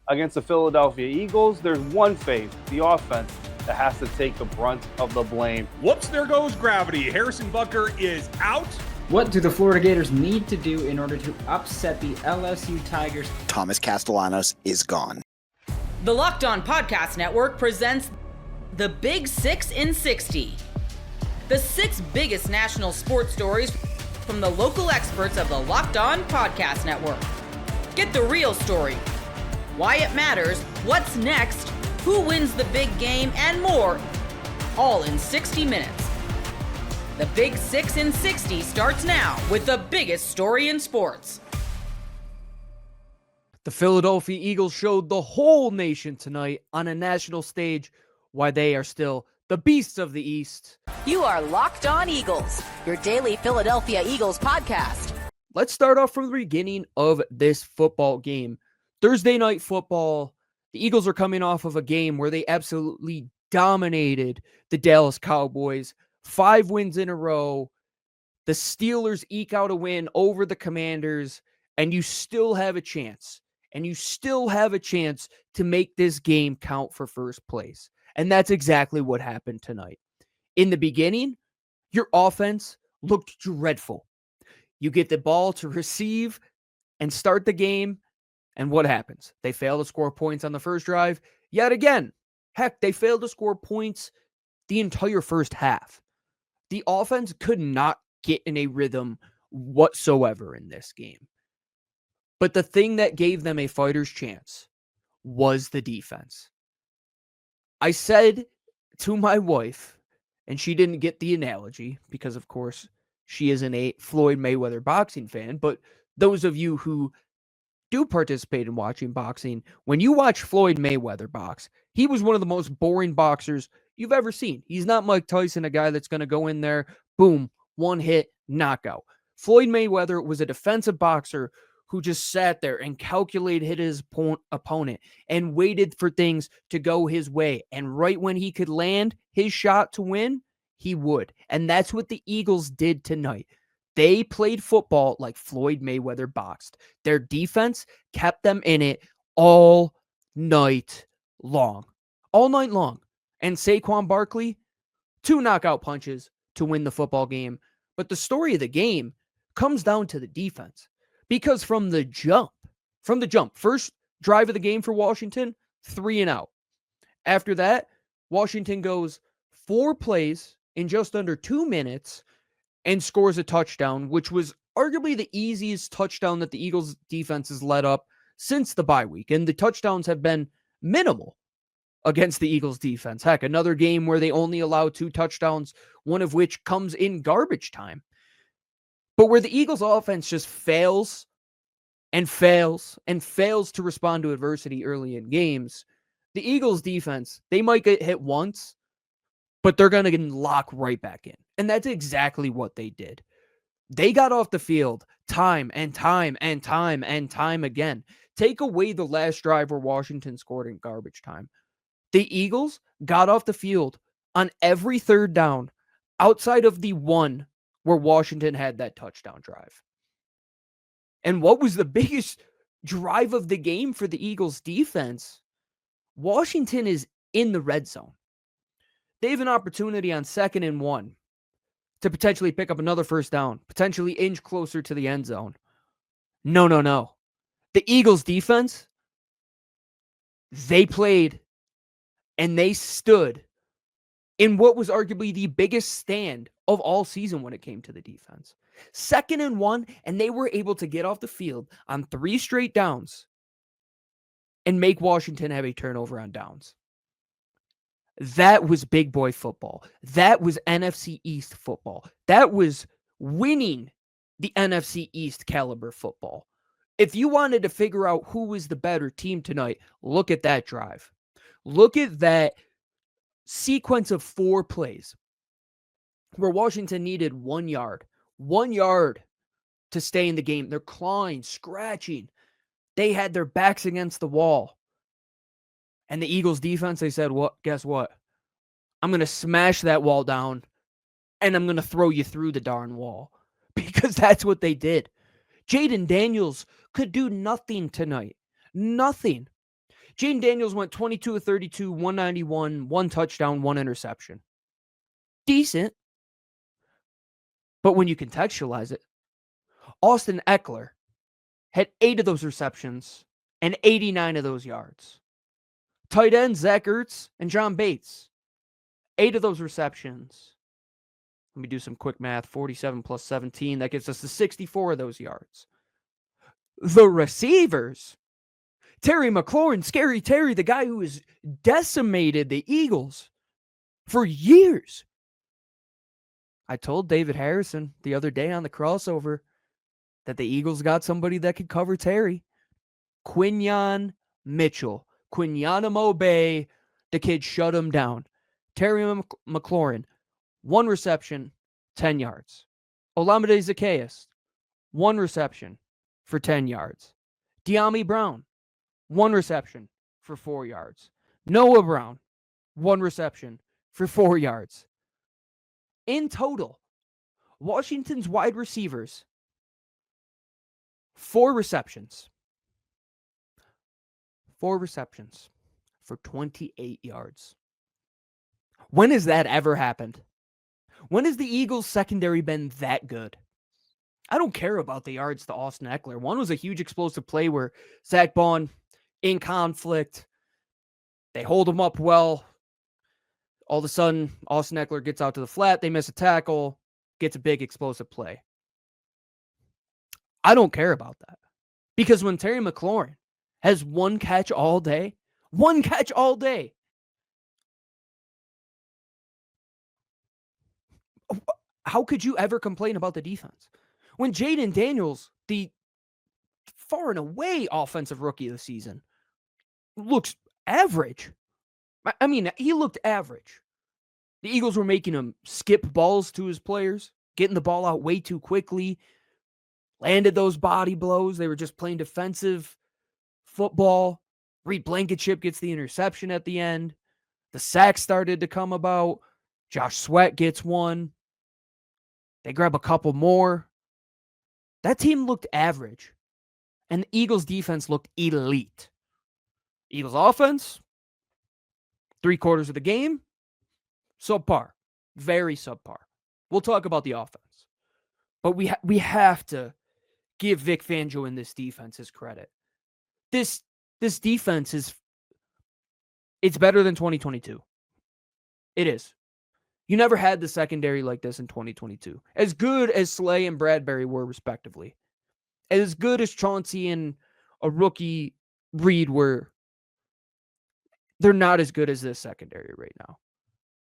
Against the Philadelphia Eagles, there's one face, the offense, that has to take the brunt of the blame. Whoops, there goes gravity. Harrison Butker is out. What do the Florida Gators need to do in order to upset the LSU Tigers? Thomas Castellanos is gone. The Locked On Podcast Network presents the Big 6 in 60. The 6 biggest national sports stories from the local experts of the Locked On Podcast Network. Get the real story, why it matters, what's next, who wins the big game, and more, all in 60 minutes. The Big 6 in 60 starts now with the biggest story in sports. The Philadelphia Eagles showed the whole nation tonight on a national stage why they are still the beasts of the East. You are Locked On Eagles, your daily Philadelphia Eagles podcast. Let's start off from the beginning of this football game. Thursday night football, the Eagles are coming off of a game where they absolutely dominated the Dallas Cowboys. 5 wins in a row. The Steelers eke out a win over the Commanders, and you still have a chance. And you still have a chance to make this game count for first place. And that's exactly what happened tonight. In the beginning, your offense looked dreadful. You get the ball to receive and start the game, and what happens? They fail to score points on the first drive yet again. Heck, they failed to score points the entire first half. The offense could not get in a rhythm whatsoever in this game. But the thing that gave them a fighter's chance was the defense. I said to my wife, and she didn't get the analogy because, of course, she isn't a Floyd Mayweather boxing fan, but those of you who do participate in watching boxing, when you watch Floyd Mayweather box, he was one of the most boring boxers you've ever seen. He's not Mike Tyson, a guy that's going to go in there, boom, one hit, knockout. Floyd Mayweather was a defensive boxer who just sat there and calculated his opponent and waited for things to go his way. And right when he could land his shot to win, he would. And that's what the Eagles did tonight. They played football like Floyd Mayweather boxed. Their defense kept them in it all night long. All night long. And Saquon Barkley, 2 knockout punches to win the football game. But the story of the game comes down to the defense. Because from the jump, first drive of the game for Washington, 3 and out. After that, Washington goes 4 plays in just under 2 minutes and scores a touchdown, which was arguably the easiest touchdown that the Eagles defense has let up since the bye week. And the touchdowns have been minimal against the Eagles defense. Heck, another game where they only allow 2 touchdowns, one of which comes in garbage time. But where the Eagles offense just fails and fails and fails to respond to adversity early in games, the Eagles defense, they might get hit once, but they're going to lock right back in. And that's exactly what they did. They got off the field time and time and time and time again. Take away the last drive where Washington scored in garbage time. The Eagles got off the field on every third down outside of the one where Washington had that touchdown drive. And what was the biggest drive of the game for the Eagles defense? Washington is in the red zone. They have an opportunity on 2nd and 1 to potentially pick up another first down, potentially inch closer to the end zone. No. The Eagles defense, they played and they stood in what was arguably the biggest stand of all season when it came to the defense. 2nd and 1, and they were able to get off the field on 3 straight downs and make Washington have a turnover on downs. That was big boy football. That was NFC East football. That was winning the NFC East caliber football. If you wanted to figure out who was the better team tonight, look at that drive. Look at that sequence of 4 plays where Washington needed 1 yard. 1 yard to stay in the game. They're clawing, scratching. They had their backs against the wall. And the Eagles defense, they said, "What? Guess what? I'm going to smash that wall down and I'm going to throw you through the darn wall." Because that's what they did. Jaden Daniels could do nothing tonight. Nothing. Jaden Daniels went 22 of 32, 191, 1 touchdown, 1 interception. Decent. But when you contextualize it, Austin Eckler had 8 of those receptions and 89 of those yards. Tight ends, Zach Ertz and John Bates, 8 of those receptions. Let me do some quick math. 47 plus 17. That gives us the 64 of those yards. The receivers, Terry McLaurin, Scary Terry, the guy who has decimated the Eagles for years. I told David Harrison the other day on the crossover that the Eagles got somebody that could cover Terry. Quinyon Mitchell. Quinyanamo Bay. The kid shut him down. Terry McLaurin, 1 reception, 10 yards. Olamide Zacchaeus, 1 reception for 10 yards. De'Ami Brown, 1 reception for 4 yards. Noah Brown, 1 reception for 4 yards. In total, Washington's wide receivers, 4 receptions. 4 receptions for 28 yards. When has that ever happened? When has the Eagles' secondary been that good? I don't care about the yards to Austin Eckler. One was a huge explosive play where Zach Bond in conflict. They hold him up well. All of a sudden, Austin Eckler gets out to the flat. They miss a tackle, gets a big explosive play. I don't care about that. Because when Terry McLaurin has 1 catch all day, 1 catch all day, how could you ever complain about the defense? When Jaden Daniels, the far and away offensive rookie of the season, looks average. I mean, he looked average. The Eagles were making him skip balls to his players, getting the ball out way too quickly, landed those body blows. They were just playing defensive football. Reed Blankenship gets the interception at the end. The sack started to come about. Josh Sweat gets one. They grab a couple more. That team looked average. And the Eagles defense looked elite. Eagles offense, 3/4 of the game, subpar. Very subpar. We'll talk about the offense. But we have to give Vic Fangio and this defense his credit. This defense it's better than 2022. It is. You never had the secondary like this in 2022. As good as Slay and Bradbury were, respectively. As good as Chauncey and a rookie Reed were, they're not as good as this secondary right now.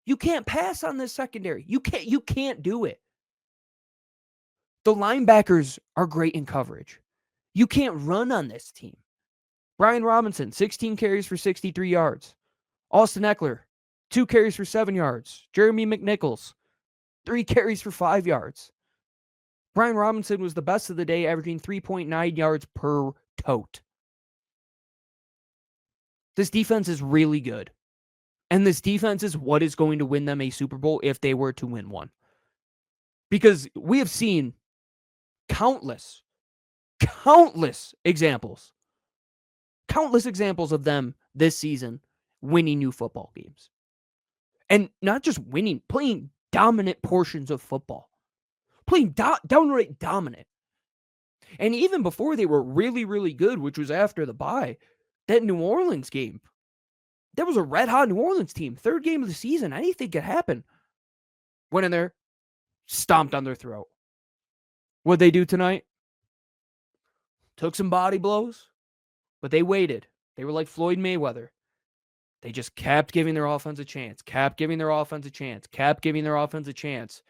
You can't pass on this secondary. You can't do it. The linebackers are great in coverage. You can't run on this team. Brian Robinson, 16 carries for 63 yards. Austin Eckler, 2 carries for 7 yards. Jeremy McNichols, 3 carries for 5 yards. Brian Robinson was the best of the day, averaging 3.9 yards per tote. This defense is really good. And this defense is what is going to win them a Super Bowl if they were to win one. Because we have seen countless examples of them this season winning new football games. And not just winning, playing dominant portions of football. Playing downright dominant. And even before they were really, really good, which was after the bye, that New Orleans game, there was a red-hot New Orleans team. 3rd game of the season. Anything could happen. Went in there, stomped on their throat. What'd they do tonight? Took some body blows, but they waited. They were like Floyd Mayweather. They just kept giving their offense a chance, kept giving their offense a chance, kept giving their offense a chance.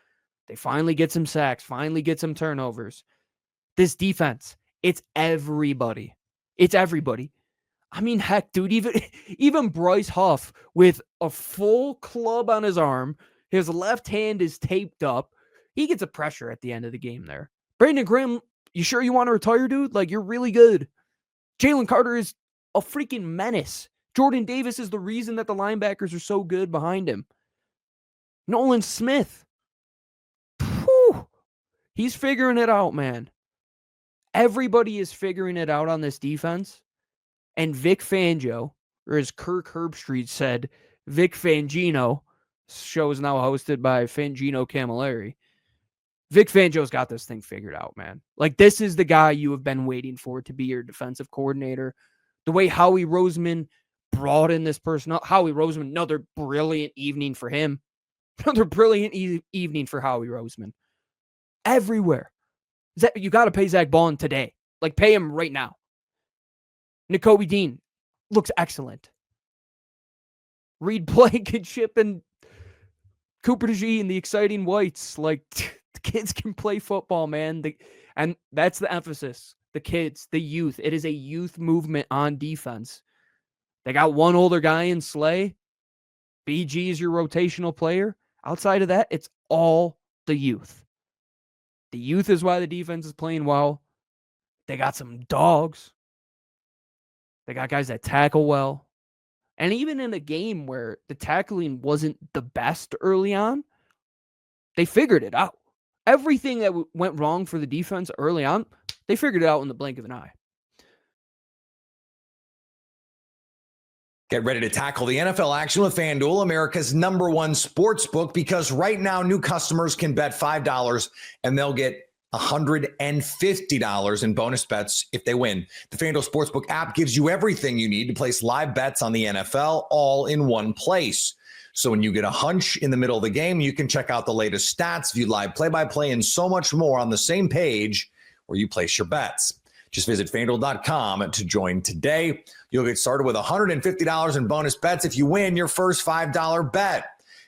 They finally get some sacks, finally get some turnovers. This defense, it's everybody. It's everybody. I mean, heck, dude, even Bryce Huff with a full club on his arm, his left hand is taped up. He gets a pressure at the end of the game there. Brandon Graham, you sure you want to retire, dude? Like, you're really good. Jalen Carter is a freaking menace. Jordan Davis is the reason that the linebackers are so good behind him. Nolan Smith. Whew, he's figuring it out, man. Everybody is figuring it out on this defense. And Vic Fangio or as Kirk Herbstreit said, Vic Fangino, show is now hosted by Fangino Camilleri. Vic Fangio's got this thing figured out, man. Like, this is the guy you have been waiting for to be your defensive coordinator. The way Howie Roseman brought in this personnel, Howie Roseman, another brilliant evening for him. Another brilliant evening for Howie Roseman. Everywhere. You got to pay Zach Ballin today. Like, pay him right now. Nakobe Dean looks excellent. Reed Blankenship and Cooper DeGee and the exciting whites. Like, the kids can play football, man. And that's the emphasis. The kids, the youth. It is a youth movement on defense. They got one older guy in Slay. BG is your rotational player. Outside of that, it's all the youth. The youth is why the defense is playing well. They got some dogs. They got guys that tackle well. And even in a game where the tackling wasn't the best early on, they figured it out. Everything that went wrong for the defense early on, they figured it out in the blink of an eye. Get ready to tackle the NFL action with FanDuel, America's #1 sports book, because right now new customers can bet $5 and they'll get $150 in bonus bets if they win. The FanDuel Sportsbook app gives you everything you need to place live bets on the NFL all in one place. So when you get a hunch in the middle of the game, you can check out the latest stats, view live play-by-play, and so much more on the same page where you place your bets. Just visit FanDuel.com to join today. You'll get started with $150 in bonus bets if you win your first $5 bet.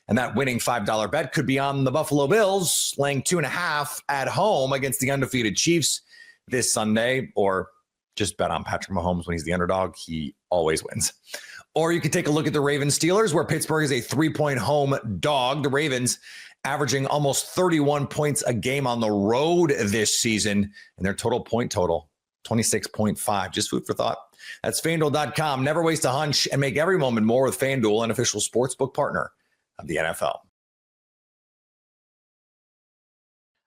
And that winning $5 bet could be on the Buffalo Bills laying 2.5 at home against the undefeated Chiefs this Sunday, or just bet on Patrick Mahomes when he's the underdog. He always wins. Or you could take a look at the Ravens Steelers, where Pittsburgh is a 3-point home dog. The Ravens averaging almost 31 points a game on the road this season, and their total point total 26.5. Just food for thought. That's FanDuel.com. Never waste a hunch and make every moment more with FanDuel, an official sportsbook partner of the NFL.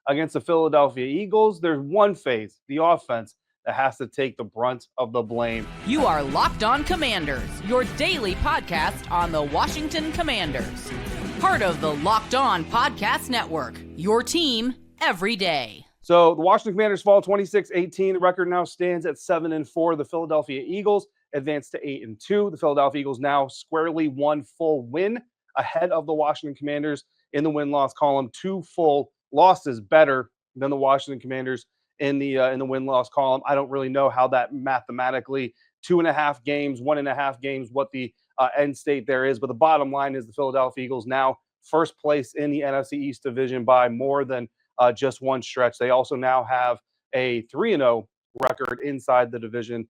Against the Philadelphia Eagles, there's one phase, the offense, that has to take the brunt of the blame. You are Locked On Commanders, your daily podcast on the Washington Commanders. Part of the Locked On Podcast Network, your team every day. So the Washington Commanders fall 26-18. The record now stands at 7-4. The Philadelphia Eagles advance to 8-2. The Philadelphia Eagles now squarely one full win ahead of the Washington Commanders in the win-loss column. 2 full losses better than the Washington Commanders in the win-loss column. I don't really know how that mathematically 2.5 games, 1.5 games, what the end state there is. But the bottom line is the Philadelphia Eagles now first place in the NFC East division by more than just one stretch. They also now have a 3-0 record inside the division.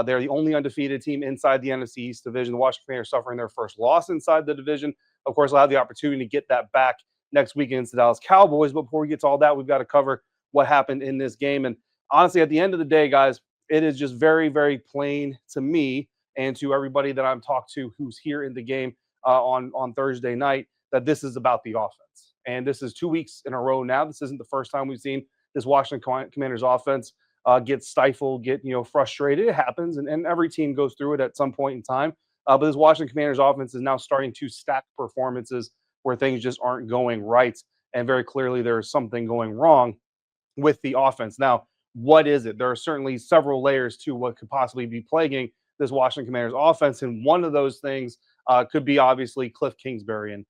They're the only undefeated team inside the NFC East division. The Washington Commanders suffering their first loss inside the division. Of course, they'll have the opportunity to get that back next week against the Dallas Cowboys. But before we get to all that, we've got to cover what happened in this game. And honestly, at the end of the day, guys, it is just very, very plain to me and to everybody that I'm talked to who's here in the game on Thursday night that this is about the offense. And this is 2 weeks in a row now. This isn't the first time we've seen this Washington Commanders offense get stifled, get frustrated. It happens, and every team goes through it at some point in time. But this Washington Commanders offense is now starting to stack performances where things just aren't going right. And very clearly there is something going wrong with the offense. Now, what is it? There are certainly several layers to what could possibly be plaguing this Washington Commanders offense. And one of those things could be obviously Cliff Kingsbury. And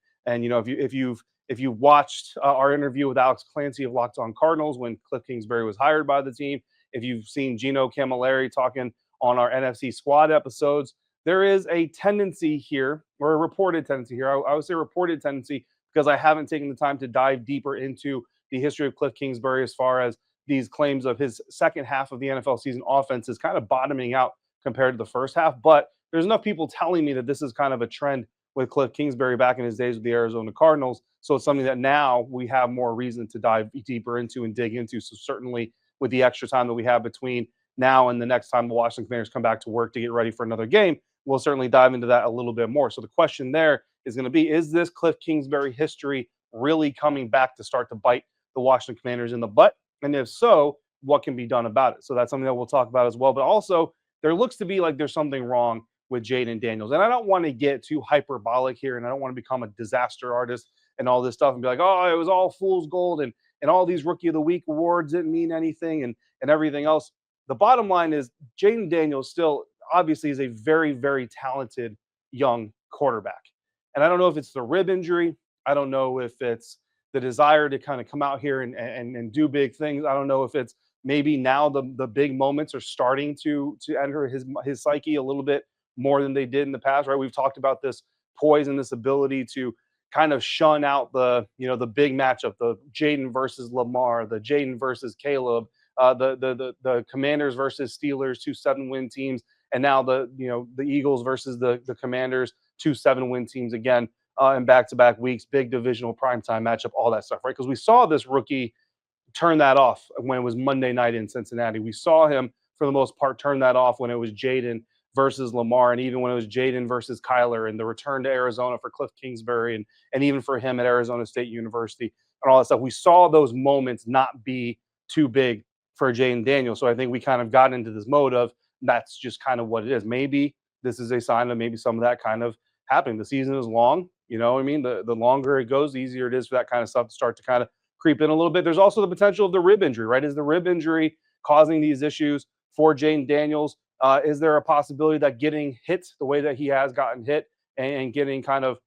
if you've watched our interview with Alex Clancy of Locked On Cardinals when Cliff Kingsbury was hired by the team, if you've seen Gino Camilleri talking on our NFC squad episodes, there is a tendency here, or a reported tendency here. I would say reported tendency because I haven't taken the time to dive deeper into the history of Cliff Kingsbury as far as these claims of his second half of the NFL season offense is kind of bottoming out compared to the first half. But there's enough people telling me that this is kind of a trend with Cliff Kingsbury back in his days with the Arizona Cardinals. So it's something that now we have more reason to dive deeper into and dig into. So certainly with the extra time that we have between now and the next time the Washington Commanders come back to work to get ready for another game, we'll certainly dive into that a little bit more. So the question there is going to be, is this Cliff Kingsbury history really coming back to start to bite the Washington Commanders in the butt? And if so, what can be done about it? So that's something that we'll talk about as well. But also, there looks to be like there's something wrong with Jaden Daniels. And I don't want to get too hyperbolic here, and I don't want to become a disaster artist and all this stuff and be like, oh, it was all fool's gold and all these Rookie of the Week awards didn't mean anything and everything else. The bottom line is Jaden Daniels still obviously is a very, very talented young quarterback. And I don't know if it's the rib injury. I don't know if it's the desire to kind of come out here and do big things. I don't know if it's maybe now the big moments are starting to enter his psyche a little bit more than they did in the past, right? We've talked about this poise and this ability to kind of shun out the big matchup, the Jaden versus Lamar, the Jaden versus Caleb, the Commanders versus Steelers, 2 7-win teams, and now the Eagles versus the Commanders, 2 7-win teams again in back-to-back weeks, big divisional primetime matchup, all that stuff, right? Because we saw this rookie turn that off when it was Monday night in Cincinnati. We saw him, for the most part, turn that off when it was Jaden versus Lamar, and even when it was Jaden versus Kyler, and the return to Arizona for Cliff Kingsbury, and even for him at Arizona State University, and all that stuff. We saw those moments not be too big for Jaden Daniels. So I think we kind of got into this mode of that's just kind of what it is. Maybe this is a sign of maybe some of that kind of happening. The season is long. You know what I mean? The longer it goes, the easier it is for that kind of stuff to start to kind of creep in a little bit. There's also the potential of the rib injury, right? Is the rib injury causing these issues for Jaden Daniels? Is there a possibility that getting hit the way that he has gotten hit and getting kind of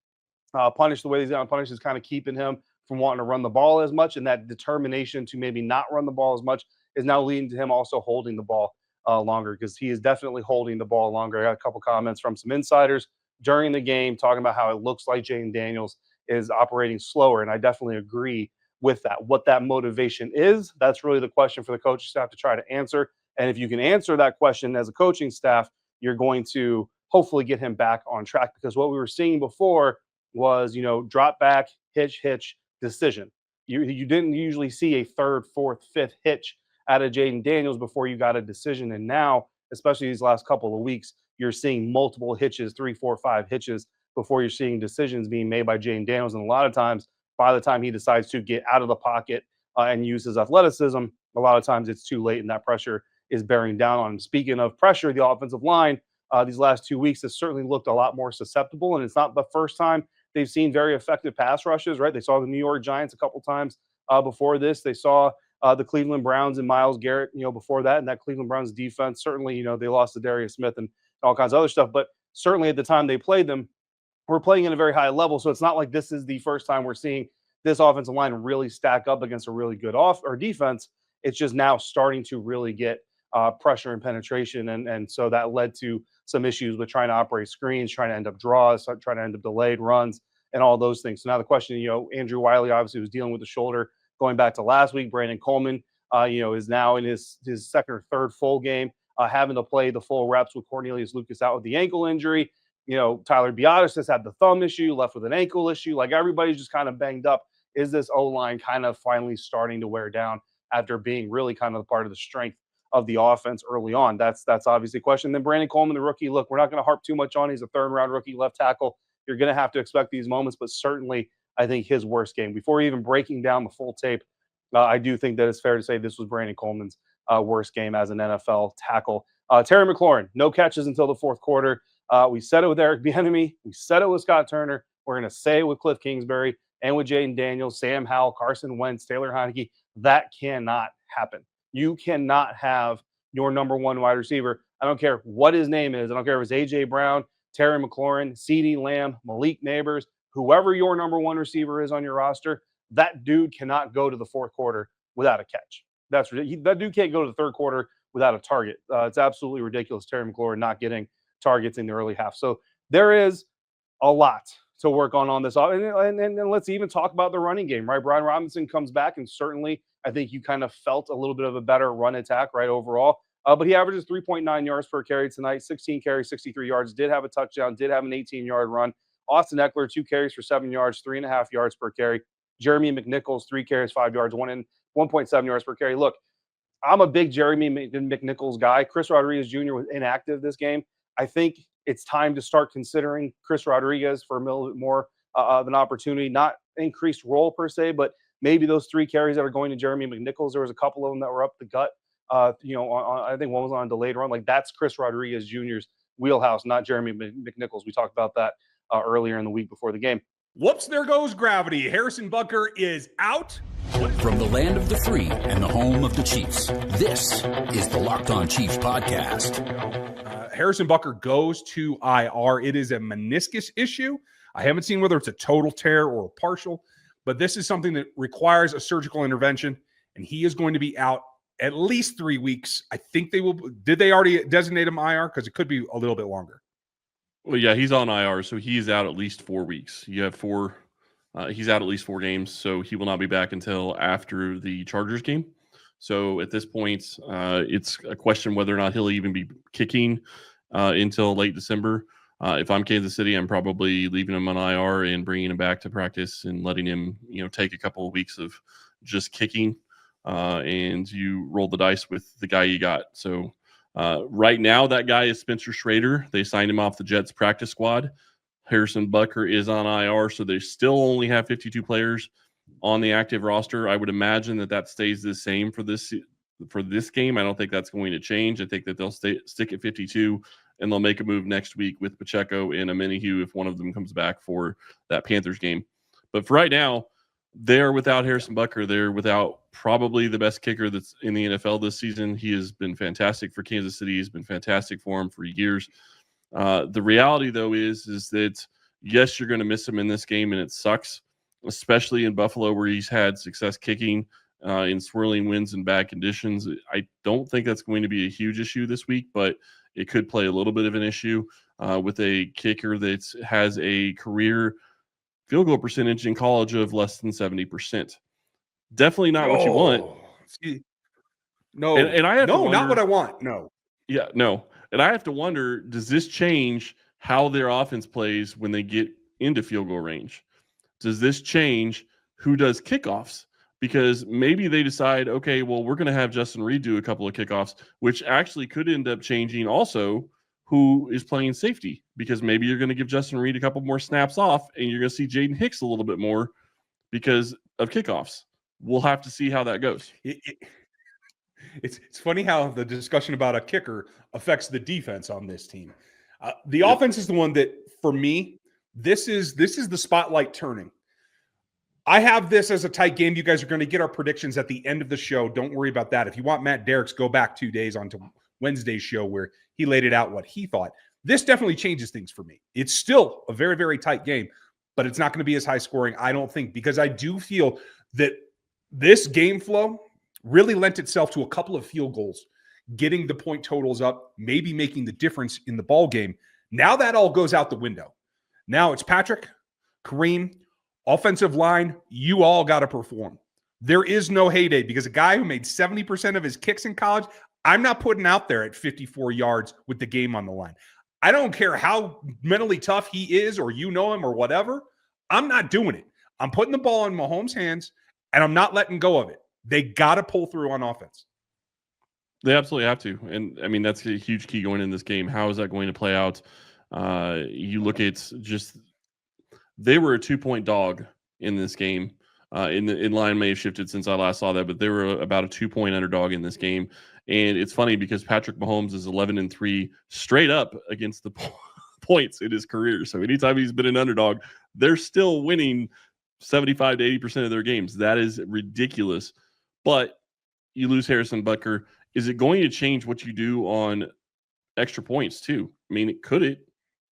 punished the way he's gotten punished is kind of keeping him from wanting to run the ball as much, and that determination to maybe not run the ball as much is now leading to him also holding the ball longer, because he is definitely holding the ball longer. I got a couple comments from some insiders during the game talking about how it looks like Jaden Daniels is operating slower, and I definitely agree with that. What that motivation is, that's really the question for the coaching staff to try to answer. And if you can answer that question as a coaching staff, you're going to hopefully get him back on track, because what we were seeing before was, drop back, hitch, decision. You didn't usually see a third, fourth, fifth hitch out of Jaden Daniels before you got a decision. And now, especially these last couple of weeks, you're seeing multiple hitches, 3, 4, 5 hitches before you're seeing decisions being made by Jaden Daniels. And a lot of times, by the time he decides to get out of the pocket and use his athleticism, a lot of times it's too late and that pressure is bearing down on him. Speaking of pressure, the offensive line these last 2 weeks has certainly looked a lot more susceptible, and it's not the first time they've seen very effective pass rushes, right? They saw the New York Giants a couple times before this. They saw the Cleveland Browns and Myles Garrett, before that, and that Cleveland Browns defense, certainly, they lost to Darius Smith and all kinds of other stuff, but certainly at the time they played them, we're playing at a very high level. So it's not like this is the first time we're seeing this offensive line really stack up against a really good defense. It's just now starting to really get pressure and penetration. And so that led to some issues with trying to operate screens, trying to end up draws, trying to end up delayed runs, and all those things. So now the question, Andrew Wiley obviously was dealing with the shoulder going back to last week. Brandon Coleman, is now in his second or third full game, having to play the full reps with Cornelius Lucas out with the ankle injury. Tyler Biotis has had the thumb issue, left with an ankle issue. Like, everybody's just kind of banged up. Is this O-line kind of finally starting to wear down after being really kind of part of the strength of the offense early on? That's obviously a question. Then Brandon Coleman, the rookie, look, we're not going to harp too much on. He's a third-round rookie left tackle. You're going to have to expect these moments, but certainly I think his worst game. Before even breaking down the full tape, I do think that it's fair to say this was Brandon Coleman's worst game as an NFL tackle. Terry McLaurin, no catches until the fourth quarter. We said it with Eric Bieniemy. We said it with Scott Turner. We're going to say it with Cliff Kingsbury and with Jaden Daniels, Sam Howell, Carson Wentz, Taylor Heineke. That cannot happen. You cannot have your number one wide receiver. I don't care what his name is. I don't care if it's A.J. Brown, Terry McLaurin, CeeDee Lamb, Malik Neighbors, whoever your number one receiver is on your roster, that dude cannot go to the fourth quarter without a catch. That dude can't go to the third quarter without a target. It's absolutely ridiculous, Terry McLaurin not getting targets in the early half. So there is a lot to work on this. And let's even talk about the running game, right? Brian Robinson comes back, and certainly I think you kind of felt a little bit of a better run attack, right, overall. But he averages 3.9 yards per carry tonight, 16 carries, 63 yards, did have a touchdown, did have an 18-yard run. Austin Eckler, 2 carries for 7 yards, 3.5 yards per carry. Jeremy McNichols, 3 carries, 5 yards, 1.7 yards per carry. Look, I'm a big Jeremy McNichols guy. Chris Rodriguez Jr. was inactive this game. I think it's time to start considering Chris Rodriguez for a little bit more of an opportunity, not increased role per se, but maybe those 3 carries that are going to Jeremy McNichols. There was a couple of them that were up the gut. I think one was on a delayed run. Like, that's Chris Rodriguez Jr.'s wheelhouse, not Jeremy McNichols. We talked about that earlier in the week before the game. Whoops, there goes gravity. Harrison Butker is out. From the land of the free and the home of the Chiefs, this is the Locked On Chiefs podcast. Harrison Butker goes to IR. It is a meniscus issue. I haven't seen whether it's a total tear or a partial, but this is something that requires a surgical intervention, and he is going to be out at least 3 weeks. I think they will. Did they already designate him IR? Because it could be a little bit longer. Well, yeah, he's on IR, so he's out at least 4 weeks. You have four. He's out at least 4 games, so he will not be back until after the Chargers game. So at this point, it's a question whether or not he'll even be kicking until late December. If I'm Kansas City, I'm probably leaving him on IR and bringing him back to practice and letting him, take a couple of weeks of just kicking, and you roll the dice with the guy you got. So right now, that guy is Spencer Schrader. They signed him off the Jets practice squad. Harrison Butker is on IR, so they still only have 52 players on the active roster. I would imagine that stays the same for this game. I don't think that's going to change. I think that they'll stick at 52, and they'll make a move next week with Pacheco and Amenihu if one of them comes back for that Panthers game. But for right now, they're without Harrison Butker. They're without probably the best kicker that's in the NFL this season. He has been fantastic for Kansas City. He's been fantastic for him for years. The reality, though, is that, yes, you're going to miss him in this game, and it sucks, especially in Buffalo where he's had success kicking in swirling winds and bad conditions. I don't think that's going to be a huge issue this week, but it could play a little bit of an issue with a kicker that has a career field goal percentage in college of less than 70%. Definitely not what you want. No, and I have to wonder, not what I want. No. Yeah, no. And I have to wonder, does this change how their offense plays when they get into field goal range? Does this change who does kickoffs? Because maybe they decide, okay, well, we're going to have Justin Reed do a couple of kickoffs, which actually could end up changing also who is playing safety, because maybe you're going to give Justin Reed a couple more snaps off and you're going to see Jaden Hicks a little bit more because of kickoffs. We'll have to see how that goes. It's funny how the discussion about a kicker affects the defense on this team. The offense is the one that, for me, this is the spotlight turning. I have this as a tight game. You guys are going to get our predictions at the end of the show. Don't worry about that. If you want Matt Derrick's, go back 2 days onto Wednesday's show where he laid it out what he thought. This definitely changes things for me. It's still a very, very tight game, but it's not going to be as high scoring, I don't think, because I do feel that this game flow really lent itself to a couple of field goals, getting the point totals up, maybe making the difference in the ball game. Now that all goes out the window. Now it's Patrick, Kareem, offensive line, you all got to perform. There is no heyday because a guy who made 70% of his kicks in college, I'm not putting out there at 54 yards with the game on the line. I don't care how mentally tough he is or you know him or whatever. I'm not doing it. I'm putting the ball in Mahomes' hands, and I'm not letting go of it. They got to pull through on offense. They absolutely have to. And, I mean, that's a huge key going in this game. How is that going to play out? You look at just – they were a 2-point dog in this game. In line may have shifted since I last saw that, but they were about a 2-point underdog in this game. And it's funny because Patrick Mahomes is 11-3 straight up against the points in his career. So anytime he's been an underdog, they're still winning 75 to 80% of their games. That is ridiculous. But you lose Harrison Butker. Is it going to change what you do on extra points too? I mean, it could.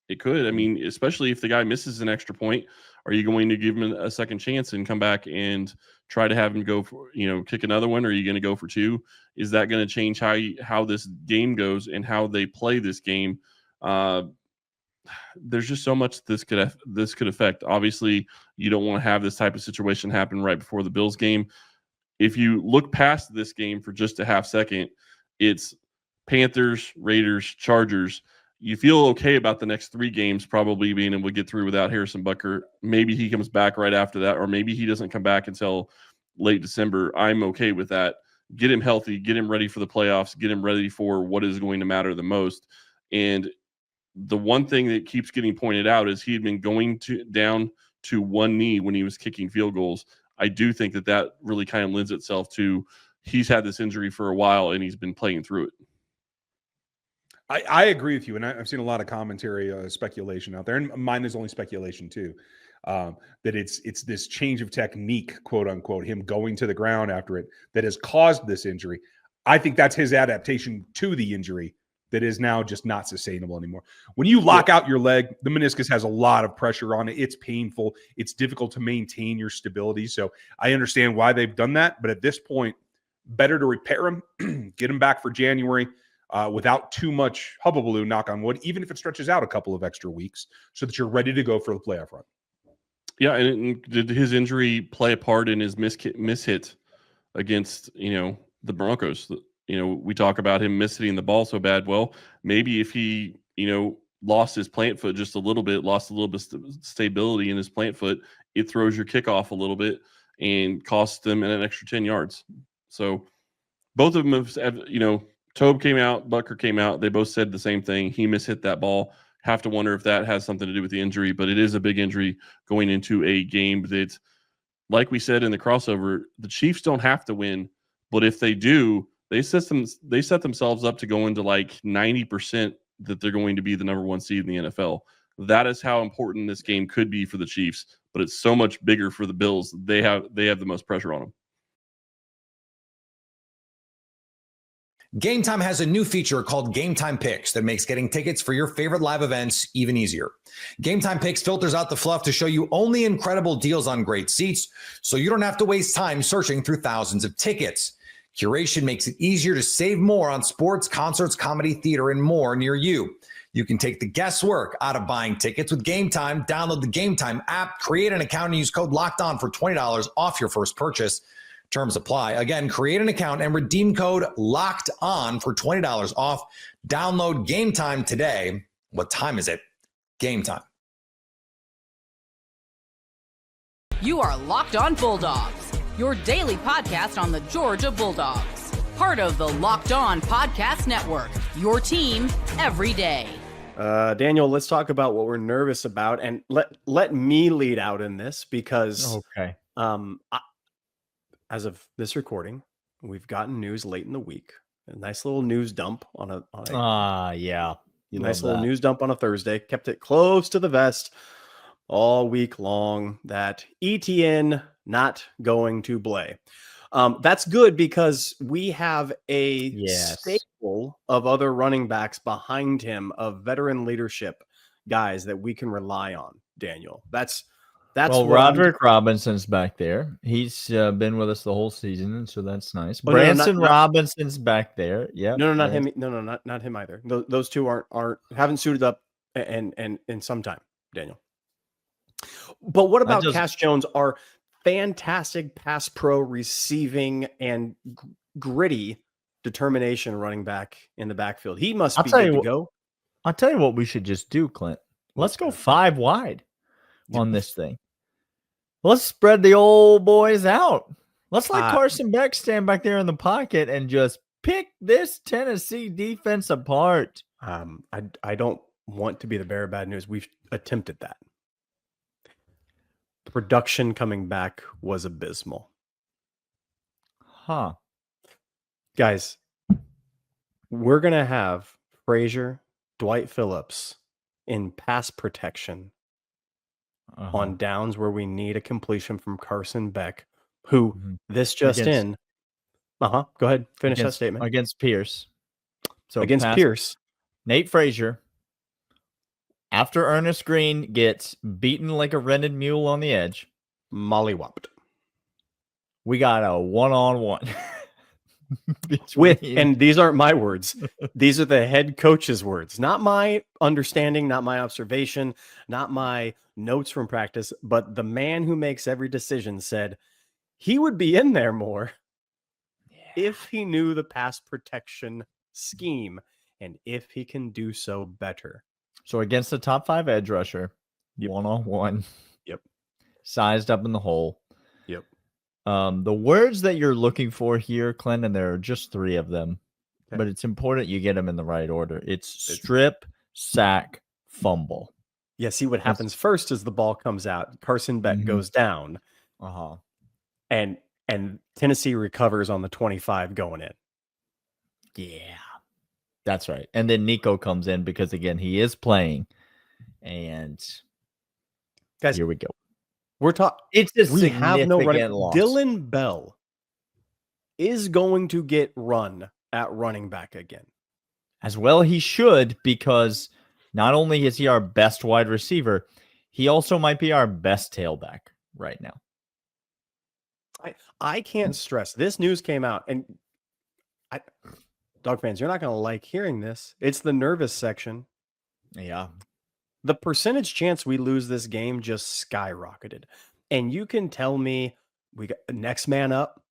I mean, especially if the guy misses an extra point, are you going to give him a second chance and come back and try to have him go for, kick another one? Or are you going to go for two? Is that going to change how this game goes and how they play this game? There's just so much this could affect. Obviously, you don't want to have this type of situation happen right before the Bills game. If you look past this game for just a half second, it's Panthers, Raiders, Chargers. You feel okay about the next 3 games probably being able to get through without Harrison Butker. Maybe he comes back right after that, or maybe he doesn't come back until late December. I'm okay with that. Get him healthy, get him ready for the playoffs, get him ready for what is going to matter the most. And the one thing that keeps getting pointed out is he had been going down to one knee when he was kicking field goals. I do think that really kind of lends itself to he's had this injury for a while and he's been playing through it. I agree with you, and I've seen a lot of commentary, speculation out there, and mine is only speculation too. That it's this change of technique, quote unquote, him going to the ground after it, that has caused this injury. I think that's his adaptation to the injury that is now just not sustainable anymore. When you lock out your leg, the meniscus has a lot of pressure on it. It's painful. It's difficult to maintain your stability. So I understand why they've done that, but at this point, better to repair him, get him back for January. Without too much hubbubaloo, knock on wood, even if it stretches out a couple of extra weeks, so that you're ready to go for the playoff run. Yeah, and did his injury play a part in his mishit against, the Broncos? We talk about him mishitting the ball so bad. Well, maybe if he, lost his plant foot just a little bit, lost a little bit of stability in his plant foot, it throws your kickoff a little bit and costs them an extra 10 yards. So both of them have, Tobe came out, Butker came out. They both said the same thing. He mishit that ball. Have to wonder if that has something to do with the injury, but it is a big injury going into a game that, like we said in the crossover, the Chiefs don't have to win, but if they do, they set themselves up to go into like 90% that they're going to be the number one seed in the NFL. That is how important this game could be for the Chiefs, but it's so much bigger for the Bills. They have the most pressure on them. Game Time has a new feature called Game Time Picks that makes getting tickets for your favorite live events even easier. Game Time Picks filters out the fluff to show you only incredible deals on great seats, so you don't have to waste time searching through thousands of tickets. Curation makes it easier to save more on sports, concerts, comedy, theater, and more near you. You can take the guesswork out of buying tickets with Game Time. Download the Game Time app, create an account, and use code LOCKEDON for $20 off your first purchase. Terms apply. Again, create an account and redeem code LOCKED ON for $20 off. Download Game Time today. What time is it? Game time. You are Locked On Bulldogs, your daily podcast on the Georgia Bulldogs. Part of the Locked On Podcast Network, your team every day. Daniel, let's talk about what we're nervous about, and let me lead out in this because okay. As of this recording, we've gotten news late in the week. A nice little news dump on a nice little news dump on a Thursday. Kept it close to the vest all week long that ETN not going to play. That's good because we have a staple of other running backs behind him, of veteran leadership guys that we can rely on, Daniel. That's Roderick Robinson's back there. He's been with us the whole season, and so that's nice. Branson Robinson's back there. Yeah. No, not him. No, not him either. Those two haven't suited up and in some time, Daniel. But what about Cash Jones, our fantastic pass pro receiving and gritty determination running back in the backfield? He must be good to go. I'll tell you what we should just do, Clint. Let's go 5 wide on this thing. Let's spread the old boys out. Let's let Carson Beck stand back there in the pocket and just pick this Tennessee defense apart. I don't want to be the bearer of bad news. We've attempted that. The production coming back was abysmal. Guys, we're going to have Frazier, Dwight Phillips in pass protection on downs where we need a completion from Carson Beck, who this just in. Go ahead. Finish that statement. Against Pierce. So against Pierce. Nate Frazier, after Ernest Green gets beaten like a rented mule on the edge, mollywopped. We got a one-on-one. And these aren't my words. These are the head coach's words. Not my understanding, not my observation, not my notes from practice, but the man who makes every decision said he would be in there more if he knew the pass protection scheme and if he can do so better. So against the top 5 edge rusher, one-on-one. Yep. Sized up in the hole. Yep. The words that you're looking for here, Clint, and there are just 3 of them, but it's important you get them in the right order. It's strip, sack, fumble. Yeah, see what happens first is the ball comes out. Carson Beck goes down. And Tennessee recovers on the 25 going in. Yeah. That's right. And then Nico comes in because, again, he is playing. And guys, here we go. We're talking. It's a we have no running. loss. Dylan Bell is going to get run at running back again. As well he should, because not only is he our best wide receiver, he also might be our best tailback right now. I can't stress. This news came out, and Dog fans, you're not going to like hearing this. It's the nervous section. Yeah. The percentage chance we lose this game just skyrocketed. And you can tell me we got next man up.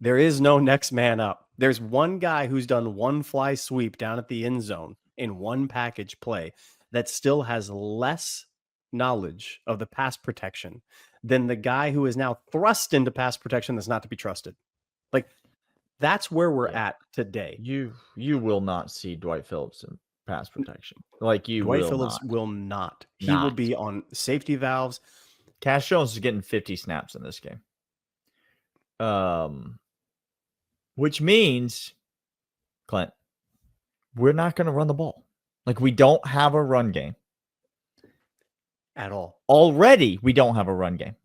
There is no next man up. There's one guy who's done one fly sweep down at the end zone in one package play that still has less knowledge of the pass protection than the guy who is now thrust into pass protection that's not to be trusted. Like, that's where we're at today. You will not see Dwight Phillips in pass protection. Like, Dwight Phillips will not. He will be on safety valves. Cash Jones is getting 50 snaps in this game. Which means, Clint, we're not going to run the ball. Like, we don't have a run game. At all. Already, we don't have a run game.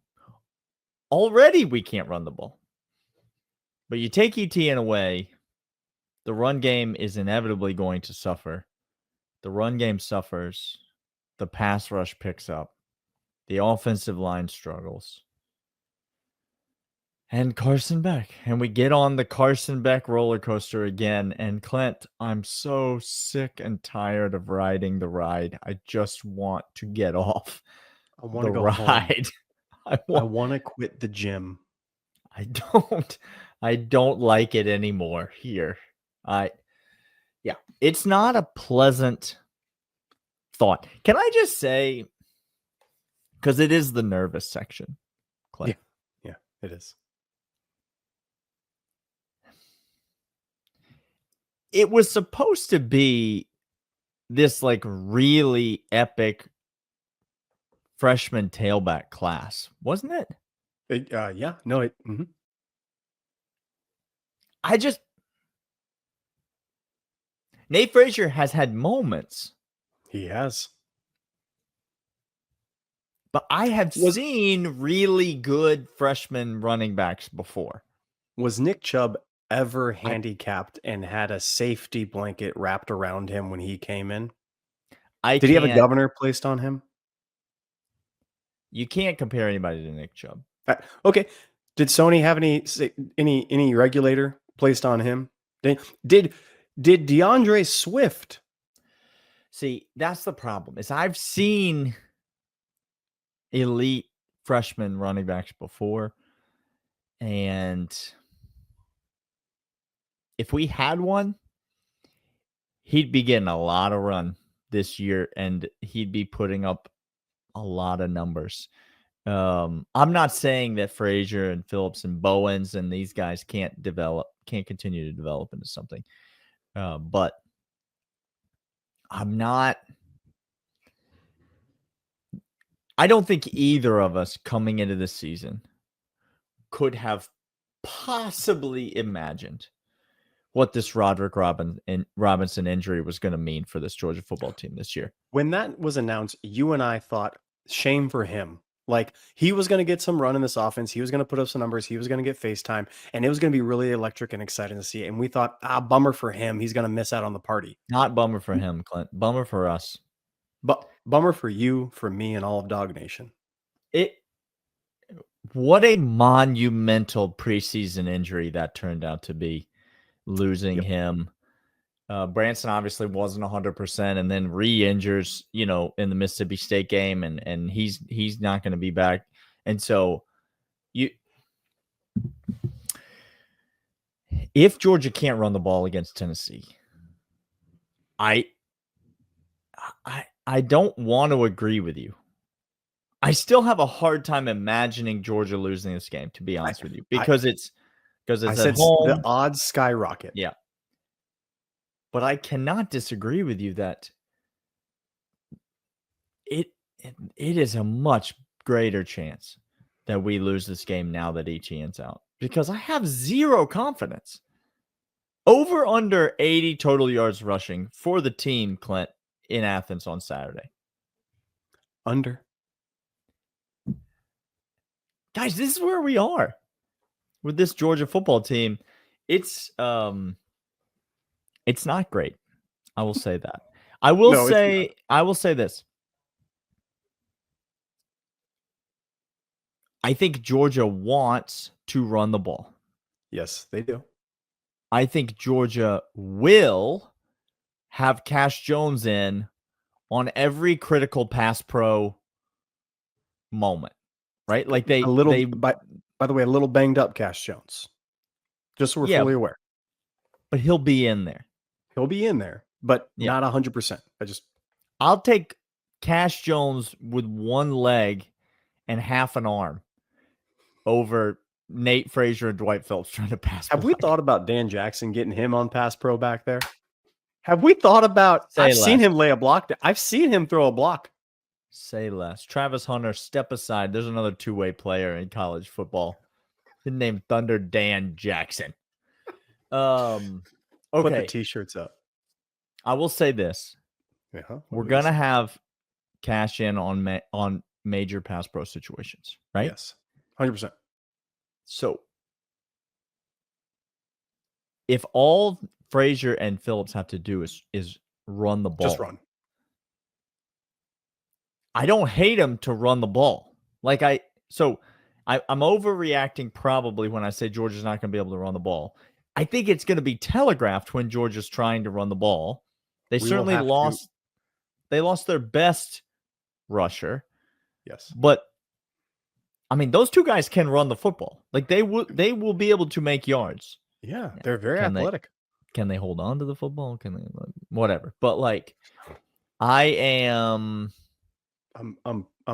Already, we can't run the ball. But you take ETN away, the run game is inevitably going to suffer. The run game suffers. The pass rush picks up. The offensive line struggles. And Carson Beck. And we get on the Carson Beck roller coaster again. And Clint, I'm so sick and tired of riding the ride. I just want to get off I want to the go ride. I want to quit the gym. I don't like it anymore here. Yeah, it's not a pleasant thought. Can I just say, because it is the nervous section, Clint. Yeah, it is. It was supposed to be this like really epic freshman tailback class, wasn't it? Yeah, no, it. Mm-hmm. Nate Frazier has had moments. He has. But I have seen really good freshman running backs before. Was Nick Chubb ever handicapped and had a safety blanket wrapped around him when he came in? Did he have a governor placed on him? You can't compare anybody to Nick Chubb. Okay. Did Sony have any regulator placed on him? Did DeAndre Swift? See, that's the problem. Is I've seen elite freshman running backs before, and if we had one, he'd be getting a lot of run this year, and he'd be putting up a lot of numbers. I'm not saying that Frazier and Phillips and Bowens and these guys can't continue to develop into something. But I don't think either of us coming into this season could have possibly imagined what this Roderick Robinson injury was going to mean for this Georgia football team this year. When that was announced, you and I thought, shame for him. Like, he was going to get some run in this offense. He was going to put up some numbers. He was going to get FaceTime, and it was going to be really electric and exciting to see. And we thought, bummer for him. He's going to miss out on the party. Not bummer for him, Clint. Bummer for us. But bummer for you, for me, and all of Dog Nation. What a monumental preseason injury that turned out to be, losing him. Branson obviously wasn't 100% and then re-injures, in the Mississippi State game, and he's not going to be back. And so if Georgia can't run the ball against Tennessee, I don't want to agree with you. I still have a hard time imagining Georgia losing this game, to be honest with you, because it's at home. The odds skyrocket. Yeah. But I cannot disagree with you that it is a much greater chance that we lose this game now that Etienne's out, because I have zero confidence Over under 80 total yards rushing for the team, Clint, in Athens on Saturday. Under. Guys, this is where we are with this Georgia football team. It's not great. I will say that. I will say this. I think Georgia wants to run the ball. Yes, they do. I think Georgia will have Cash Jones in on every critical pass pro moment, right? Like by the way, a little banged up Cash Jones. Just so we're fully aware. But he'll be in there. He'll be in there, but not 100%. I'll take Cash Jones with one leg and half an arm over Nate Frazier and Dwight Phillips trying to pass. Have we thought about Dan Jackson getting him on pass pro back there? Have we thought about? I've seen him lay a block. I've seen him throw a block. Say less. Travis Hunter, step aside. There's another two-way player in college football named Thunder Dan Jackson. Okay. Put the t-shirts up. I will say this. We're going to have Cash in on major pass pro situations, right? Yes. 100%. So if all Frazier and Phillips have to do is run the ball. Just run. I don't hate him to run the ball. I'm overreacting probably when I say Georgia's not going to be able to run the ball. I think it's going to be telegraphed when Georgia's trying to run the ball. They certainly lost. They lost their best rusher. Yes. But I mean, those two guys can run the football. Like they will be able to make yards. Yeah, they're very athletic. Can they hold on to the football? Can they whatever? But like I'm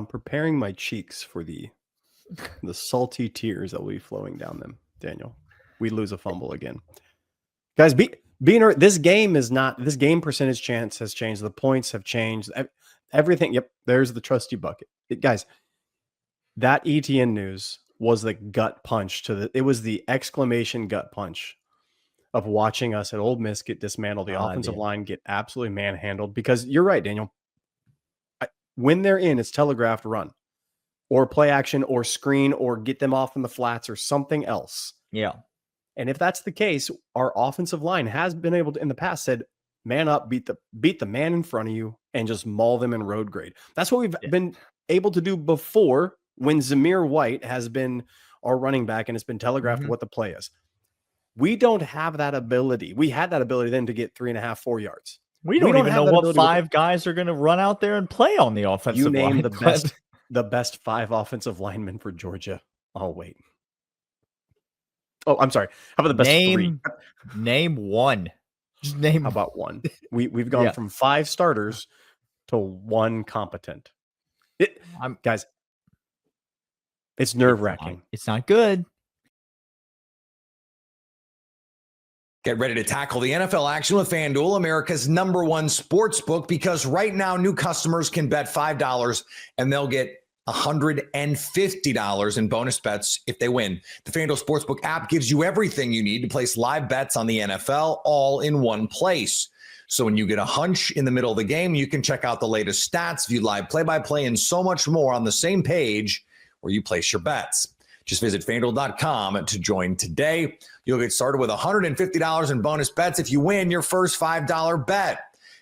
preparing my cheeks for the salty tears that will be flowing down them, Daniel. We lose a fumble again. Guys, this game percentage chance has changed. The points have changed. Everything. Yep. There's the trusty bucket. Guys, that ETN news was the gut punch it was the exclamation gut punch of watching us at Ole Miss get dismantled, the offensive line get absolutely manhandled. Because you're right, Daniel. When they're in, it's telegraphed run or play action or screen or get them off in the flats or something else. Yeah. And if that's the case, our offensive line has been able to, in the past, said, man up, beat the man in front of you and just maul them in road grade. That's what we've been able to do before when Zamir White has been our running back and it's been telegraphed what the play is. We don't have that ability. We had that ability then to get 3.5, 4 yards. We don't even know what five guys are going to run out there and play on the offensive line. You name the best 5 offensive linemen for Georgia. I'll wait. Oh, I'm sorry. How about the best 3? Name one. Just name. How about one? We've gone from 5 starters to 1 competent. Guys, it's nerve-wracking. It's not good. Get ready to tackle the NFL action with FanDuel, America's #1 sportsbook, because right now new customers can bet $5 and they'll get $150 in bonus bets if they win. The FanDuel Sportsbook app gives you everything you need to place live bets on the NFL all in one place. So when you get a hunch in the middle of the game, you can check out the latest stats, view live play-by-play, and so much more on the same page where you place your bets. Just visit FanDuel.com to join today. You'll get started with $150 in bonus bets if you win your first $5 bet.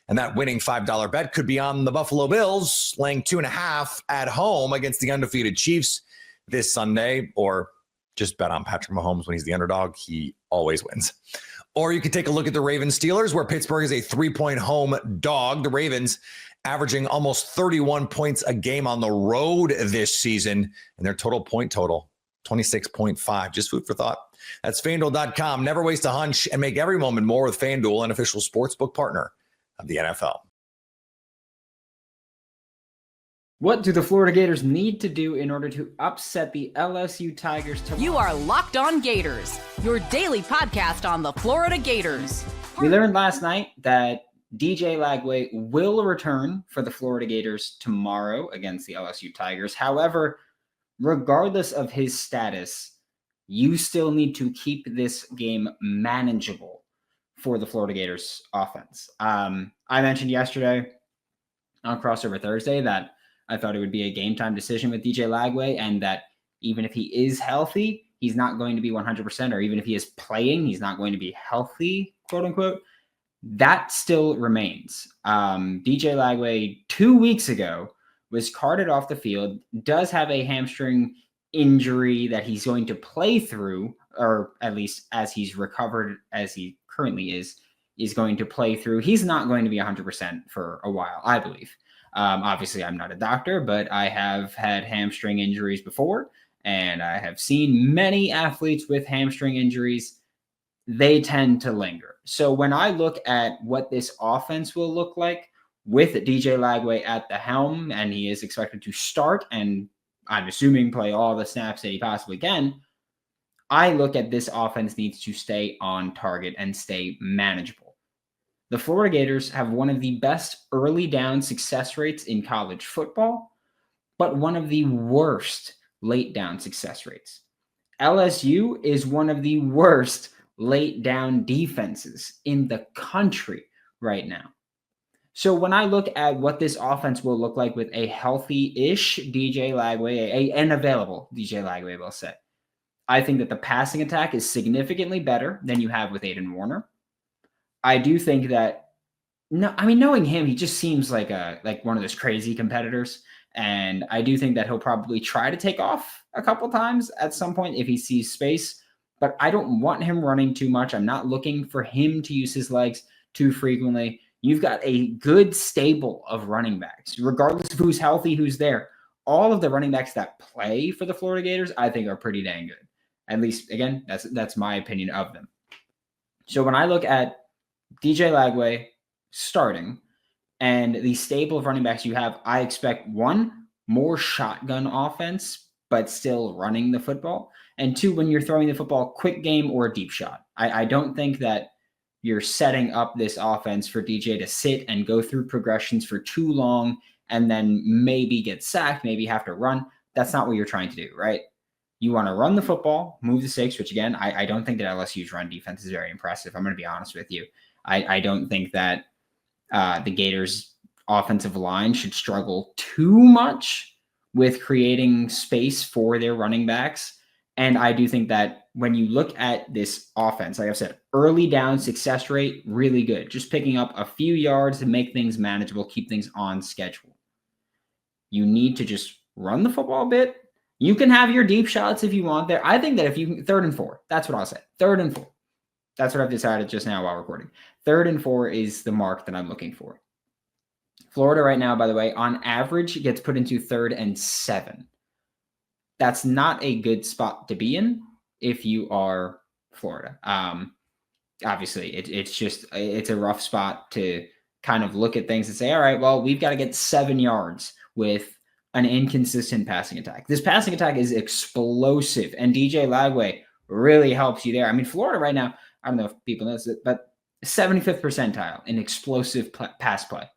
And that winning $5 bet could be on the Buffalo Bills, laying 2.5 at home against the undefeated Chiefs this Sunday, or just bet on Patrick Mahomes when he's the underdog. He always wins. Or you could take a look at the Ravens Steelers, where Pittsburgh is a 3-point home dog. The Ravens averaging almost 31 points a game on the road this season, and their total point total, 26.5. Just food for thought. That's FanDuel.com. Never waste a hunch and make every moment more with FanDuel, an official sportsbook partner of the NFL. What do the Florida Gators need to do in order to upset the LSU Tigers tomorrow? You are Locked On Gators, your daily podcast on the Florida Gators. We learned last night that DJ Lagway will return for the Florida Gators tomorrow against the LSU Tigers. However, regardless of his status, you still need to keep this game manageable for the Florida Gators offense. I mentioned yesterday on Crossover Thursday that I thought it would be a game time decision with DJ Lagway, and that even if he is healthy, he's not going to be 100%, or even if he is playing, he's not going to be healthy, quote unquote. That still remains. DJ Lagway 2 weeks ago was carted off the field, does have a hamstring injury that he's going to play through, or at least as he's recovered, as he currently is going to play through. He's not going to be 100% for a while, I believe. Obviously, I'm not a doctor, but I have had hamstring injuries before, and I have seen many athletes with hamstring injuries. They tend to linger. So when I look at what this offense will look like with DJ Lagway at the helm, and he is expected to start, and I'm assuming play all the snaps that he possibly can, I look at this offense needs to stay on target and stay manageable. The Florida Gators have one of the best early down success rates in college football, but one of the worst late down success rates. LSU is one of the worst late down defenses in the country right now. So when I look at what this offense will look like with a healthy-ish DJ Lagway, an available DJ Lagway, we'll say, I think that the passing attack is significantly better than you have with Aiden Warner. I do think that, knowing him, he just seems like one of those crazy competitors. And I do think that he'll probably try to take off a couple times at some point if he sees space. But I don't want him running too much. I'm not looking for him to use his legs too frequently. You've got a good stable of running backs, regardless of who's healthy, who's there. All of the running backs that play for the Florida Gators, I think, are pretty dang good. At least, again, that's my opinion of them. So when I look at DJ Lagway starting and the stable of running backs you have, I expect one, more shotgun offense, but still running the football. And two, when you're throwing the football, quick game or a deep shot. I don't think that you're setting up this offense for DJ to sit and go through progressions for too long and then maybe get sacked, maybe have to run. That's not what you're trying to do, right? You want to run the football, move the sticks, which again, I don't think that LSU's run defense is very impressive. I'm going to be honest with you. I don't think that the Gators offensive line should struggle too much with creating space for their running backs. And I do think that when you look at this offense, like I've said, early down success rate, really good. Just picking up a few yards to make things manageable, keep things on schedule. You need to just run the football a bit. You can have your deep shots if you want there. I think that if you 3rd and 4, that's what I'll say. 3rd and 4. That's what I've decided just now while recording. 3rd and 4 is the mark that I'm looking for. Florida right now, by the way, on average, gets put into 3rd and 7. That's not a good spot to be in if you are Florida. Obviously, it's a rough spot to kind of look at things and say, all right, well, we've got to get 7 yards with an inconsistent passing attack. This passing attack is explosive, and DJ Lagway really helps you there. I mean, Florida right now, I don't know if people know this, but 75th percentile in explosive pass play.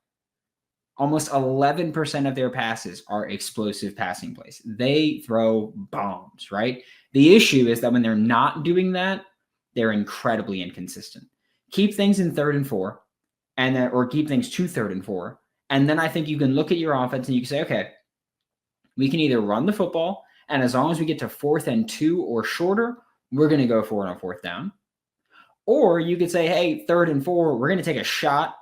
Almost 11% of their passes are explosive passing plays. They throw bombs, right? The issue is that when they're not doing that, they're incredibly inconsistent. Keep things in 3rd and 4, or keep things to 3rd and 4, and then I think you can look at your offense and you can say, okay, we can either run the football, and as long as we get to 4th and 2 or shorter, we're going to go for it on 4th down. Or you could say, hey, 3rd and 4, we're going to take a shot,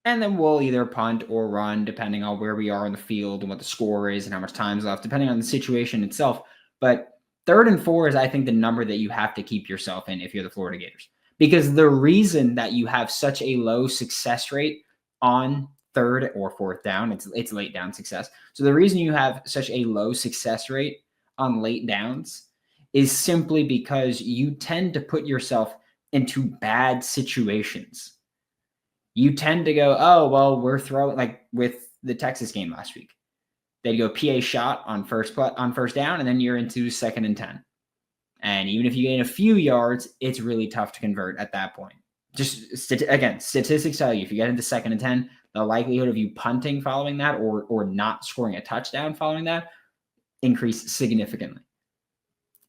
and then we'll either punt or run, depending on where we are in the field and what the score is and how much time's left, depending on the situation itself. But 3rd and 4 is, I think, the number that you have to keep yourself in if you're the Florida Gators. Because the reason that you have such a low success rate on 3rd or 4th down, it's late down success. So the reason you have such a low success rate on late downs is simply because you tend to put yourself into bad situations. You tend to go, oh, well, we're throwing, like with the Texas game last week. They'd go PA shot on first down, and then you're into 2nd and 10. And even if you gain a few yards, it's really tough to convert at that point. Just again, statistics tell you if you get into 2nd and 10, the likelihood of you punting following that or not scoring a touchdown following that increase significantly.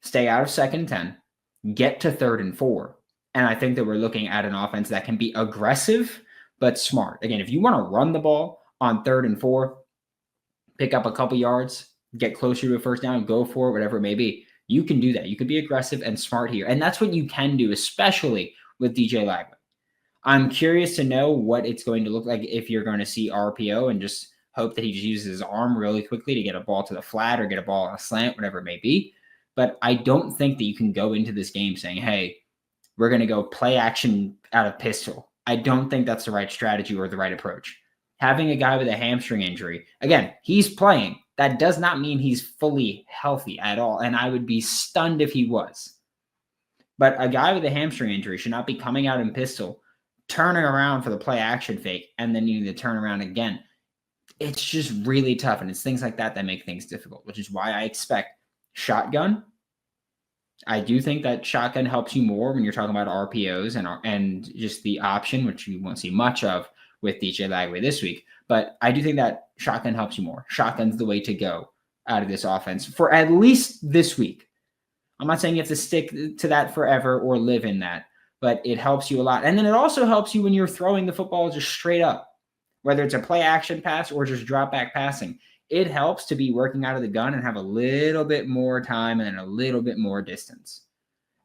Stay out of 2nd and 10, get to 3rd and 4, And I think that we're looking at an offense that can be aggressive, but smart. Again, if you want to run the ball on 3rd and 4, pick up a couple yards, get closer to a first down, go for it, whatever it may be, you can do that. You can be aggressive and smart here. And that's what you can do, especially with DJ Lagway. I'm curious to know what it's going to look like if you're going to see RPO and just hope that he just uses his arm really quickly to get a ball to the flat or get a ball on a slant, whatever it may be. But I don't think that you can go into this game saying, hey, we're going to go play action out of pistol. I don't think that's the right strategy or the right approach. Having a guy with a hamstring injury, again, he's playing. That does not mean he's fully healthy at all. And I would be stunned if he was. But a guy with a hamstring injury should not be coming out in pistol, turning around for the play action fake, and then needing to turn around again. It's just really tough. And it's things like that that make things difficult, which is why I expect shotgun. I do think that shotgun helps you more when you're talking about RPOs and just the option, which you won't see much of with DJ Lagway this week. But I do think that shotgun helps you more. Shotgun's the way to go out of this offense for at least this week. I'm not saying you have to stick to that forever or live in that, but it helps you a lot. And then it also helps you when you're throwing the football just straight up, whether it's a play action pass or just drop back passing. It helps to be working out of the gun and have a little bit more time and a little bit more distance,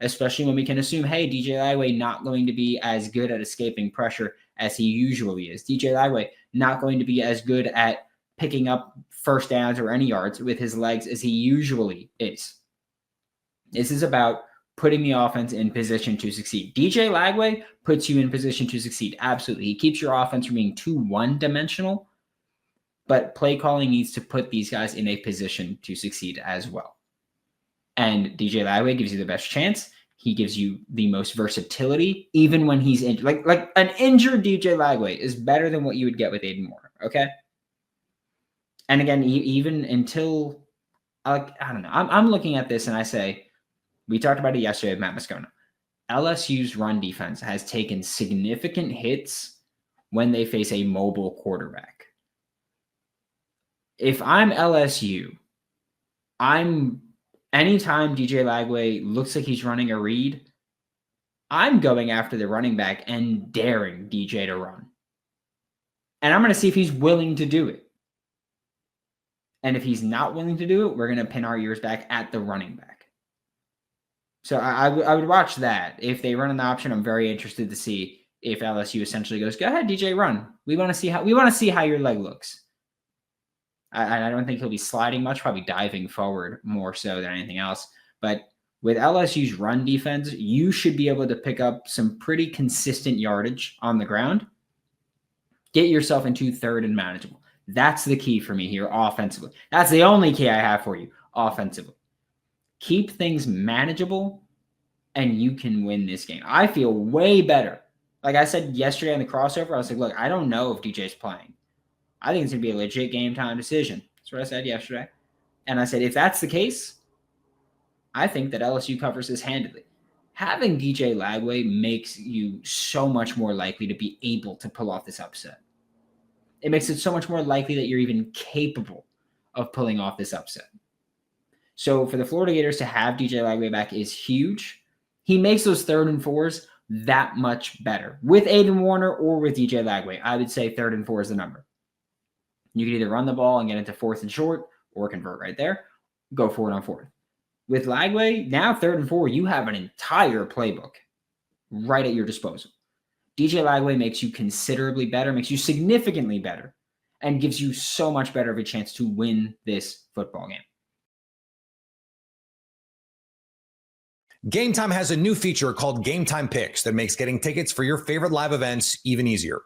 especially when we can assume, hey, DJ Lagway not going to be as good at escaping pressure as he usually is. DJ Lagway not going to be as good at picking up first downs or any yards with his legs as he usually is. This is about putting the offense in position to succeed. DJ Lagway puts you in position to succeed. Absolutely. He keeps your offense from being too one-dimensional, but play calling needs to put these guys in a position to succeed as well. And DJ Lagway gives you the best chance. He gives you the most versatility, even when he's injured. Like an injured DJ Lagway is better than what you would get with Aiden Moore, okay? And again, even until, I don't know. I'm looking at this and I say, we talked about it yesterday with Matt Moscona. LSU's run defense has taken significant hits when they face a mobile quarterback. If I'm LSU, anytime DJ Lagway looks like he's running a read, I'm going after the running back and daring DJ to run. And I'm going to see if he's willing to do it. And if he's not willing to do it, we're going to pin our ears back at the running back. So I would watch that. If they run an option, I'm very interested to see if LSU essentially goes, go ahead, DJ, run. We want to see how your leg looks. I don't think he'll be sliding much, probably diving forward more so than anything else. But with LSU's run defense, you should be able to pick up some pretty consistent yardage on the ground. Get yourself into third and manageable. That's the key for me here offensively. That's the only key I have for you offensively. Keep things manageable, and you can win this game. I feel way better. Like I said yesterday on the crossover, I was like, look, I don't know if DJ's playing. I think it's going to be a legit game time decision. That's what I said yesterday. And I said, if that's the case, I think that LSU covers this handedly. Having DJ Lagway makes you so much more likely to be able to pull off this upset. It makes it so much more likely that you're even capable of pulling off this upset. So for the Florida Gators to have DJ Lagway back is huge. He makes those 3rd and 4s that much better. With Aiden Warner or with DJ Lagway, I would say 3rd and 4 is the number. You can either run the ball and get into 4th and short or convert right there. Go for it on 4th. With Lagway, now 3rd and 4, you have an entire playbook right at your disposal. DJ Lagway makes you considerably better, makes you significantly better, and gives you so much better of a chance to win this football game. Game Time has a new feature called Game Time Picks that makes getting tickets for your favorite live events even easier.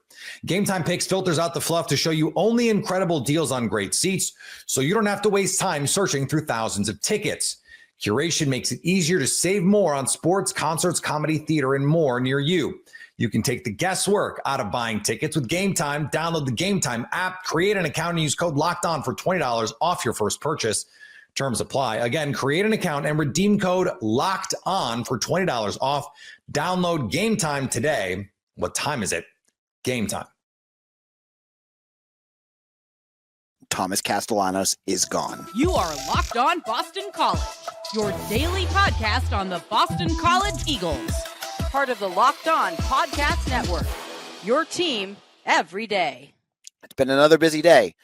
Game Time Picks filters out the fluff to show you only incredible deals on great seats, so you don't have to waste time searching through thousands of tickets. Curation makes it easier to save more on sports, concerts, comedy, theater, and more near you. You can take the guesswork out of buying tickets with Game Time. Download the Game Time app, create an account, and use code LOCKEDON for $20 off your first purchase. Terms apply. Again, create an account and redeem code LOCKED ON for $20 off. Download Game Time today. What time is it? Game time. Thomas Castellanos is gone. You are Locked On Boston College, your daily podcast on the Boston College Eagles, Part of the Locked On Podcast Network. Your team every day. It's been another busy day.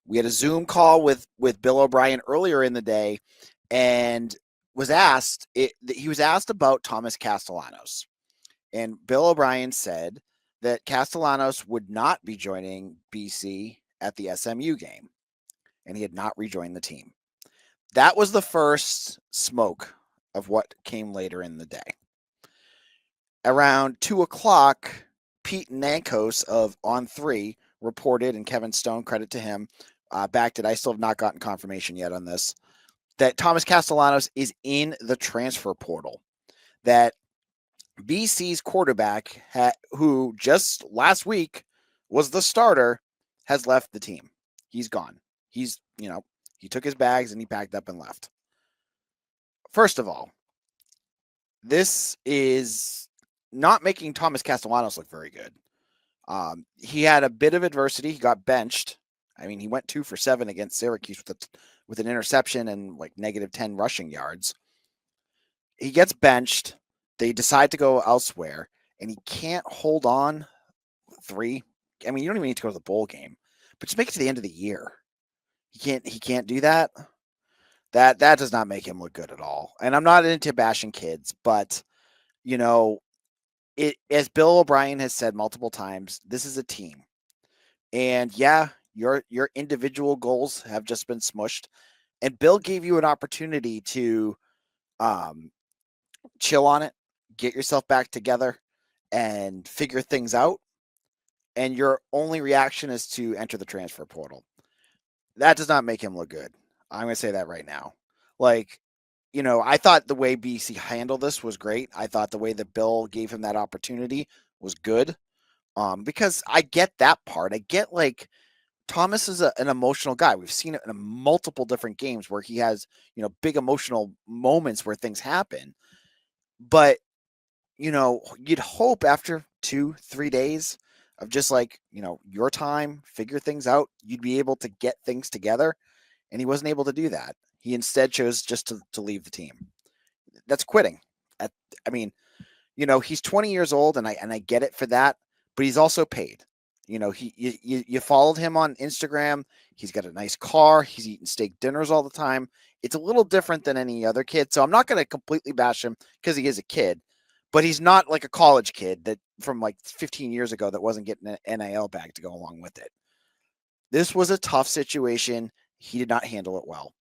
We had a Zoom call with Bill O'Brien earlier in the day, and he was asked about Thomas Castellanos. And Bill O'Brien said that Castellanos would not be joining BC at the SMU game, and he had not rejoined the team. That was the first smoke of what came later in the day. Around 2:00, Pete Nankos of On3 reported, and Kevin Stone, credit to him, backed it. I still have not gotten confirmation yet on this, that Thomas Castellanos is in the transfer portal. That BC's quarterback, who just last week was the starter, has left the team. He's gone. He took his bags and he packed up and left. First of all, this is not making Thomas Castellanos look very good. He had a bit of adversity. He got benched. I mean, he went 2 for 7 against Syracuse with an interception and like -10 rushing yards. He gets benched. They decide to go elsewhere, and he can't hold on 3. I mean, you don't even need to go to the bowl game, but just make it to the end of the year. He can't do that. That does not make him look good at all. And I'm not into bashing kids, but as Bill O'Brien has said multiple times, this is a team. And yeah, your individual goals have just been smushed. And Bill gave you an opportunity to chill on it, get yourself back together, and figure things out. And your only reaction is to enter the transfer portal. That does not make him look good. I'm going to say that right now. I thought the way BC handled this was great. I thought the way that Bill gave him that opportunity was good. Because I get that part. I get Thomas is an emotional guy. We've seen it in multiple different games where he has, big emotional moments where things happen. But, you'd hope after 2-3 days of just your time, figure things out, you'd be able to get things together. And he wasn't able to do that. He instead chose just to leave the team. That's quitting. He's 20 years old, and I get it for that, but he's also paid. You followed him on Instagram. He's got a nice car. He's eating steak dinners all the time. It's a little different than any other kid. So I'm not going to completely bash him because he is a kid, but he's not like a college kid that from 15 years ago that wasn't getting an NIL bag to go along with it. This was a tough situation. He did not handle it well.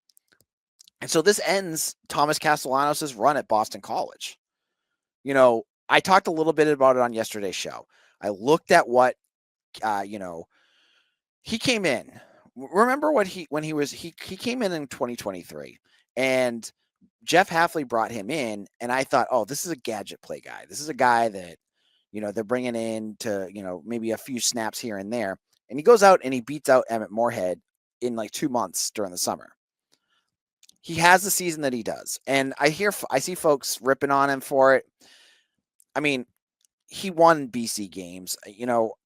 And so this ends Thomas Castellanos' run at Boston College. I talked a little bit about it on yesterday's show. I looked at what, he came in. Remember when he came in 2023, and Jeff Hafley brought him in, and I thought, oh, this is a gadget play guy. This is a guy that, they're bringing in to, maybe a few snaps here and there. And he goes out and he beats out Emmett Morehead in 2 months during the summer. He has the season that he does. And I see folks ripping on him for it. I mean, he won BC games.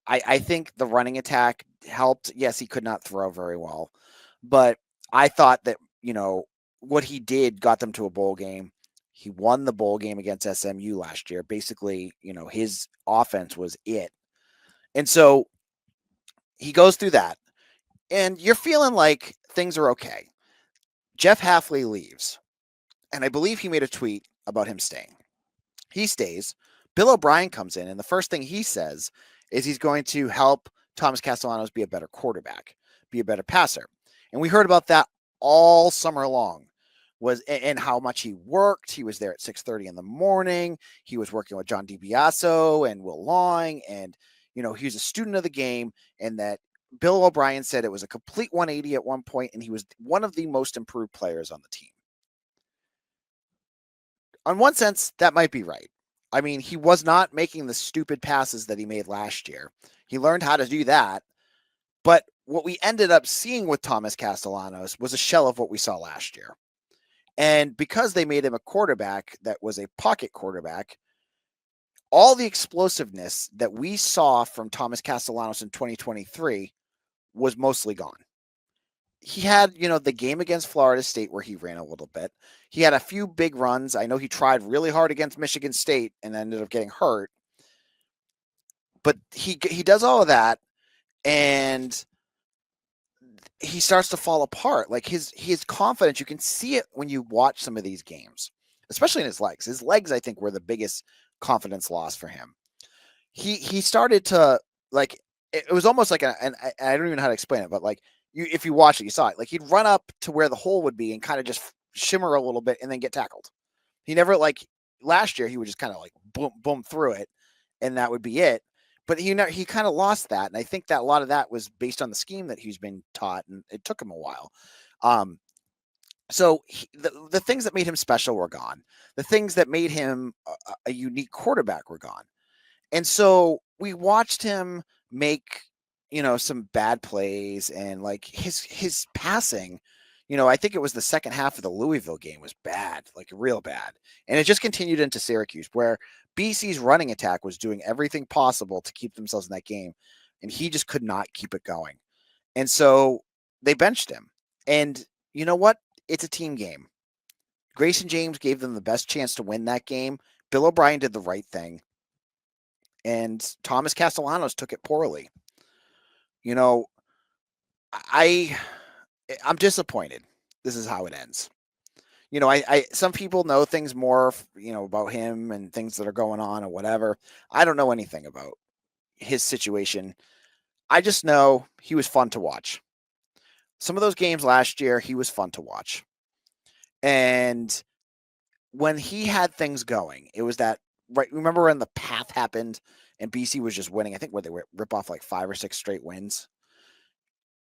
I think the running attack helped. Yes, he could not throw very well, but I thought that, what he did got them to a bowl game. He won the bowl game against SMU last year. Basically, his offense was it. And so he goes through that, and you're feeling like things are okay. Jeff Hafley leaves, and I believe he made a tweet about him staying. He stays. Bill O'Brien comes in, and the first thing he says is he's going to help Thomas Castellanos be a better quarterback, be a better passer. And we heard about that all summer long, and how much he worked. He was there at 6:30 in the morning. He was working with John DiBiaso and Will Long, and he was a student of the game, and that Bill O'Brien said it was a complete 180 at one point, and he was one of the most improved players on the team. On one sense, that might be right. I mean, he was not making the stupid passes that he made last year. He learned how to do that. But what we ended up seeing with Thomas Castellanos was a shell of what we saw last year. And because they made him a quarterback that was a pocket quarterback, all the explosiveness that we saw from Thomas Castellanos in 2023 was mostly gone. he had, the game against Florida State where he ran a little bit. He had a few big runs. I know he tried really hard against Michigan State and ended up getting hurt. But he does all of that, and he starts to fall apart. Like his confidence, you can see it when you watch some of these games, especially in his legs. His legs, I think, were the biggest confidence loss for him. He started to, like, it was almost like and I don't even know how to explain it, but like if you watch it, you saw it. Like he'd run up to where the hole would be and kind of just shimmer a little bit and then get tackled. He never, like last year, he would just kind of like boom, boom through it, and that would be it. But he kind of lost that, and I think that a lot of that was based on the scheme that he's been taught, and it took him a while. So the things that made him special were gone. The things that made him a unique quarterback were gone. And so we watched him make, some bad plays, and like his passing, I think it was the second half of the Louisville game was bad, like real bad. And it just continued into Syracuse, where BC's running attack was doing everything possible to keep themselves in that game, and he just could not keep it going. And so they benched him. And you know what? It's a team game. Grayson James gave them the best chance to win that game. Bill O'Brien did the right thing. And Thomas Castellanos took it poorly. I'm disappointed. This is how it ends. Some people know things more, about him and things that are going on or whatever. I don't know anything about his situation. I just know he was fun to watch. Some of those games last year, he was fun to watch. And when he had things going, it was that, right? Remember when the path happened and BC was just winning? I think they were rip off like 5 or 6 straight wins.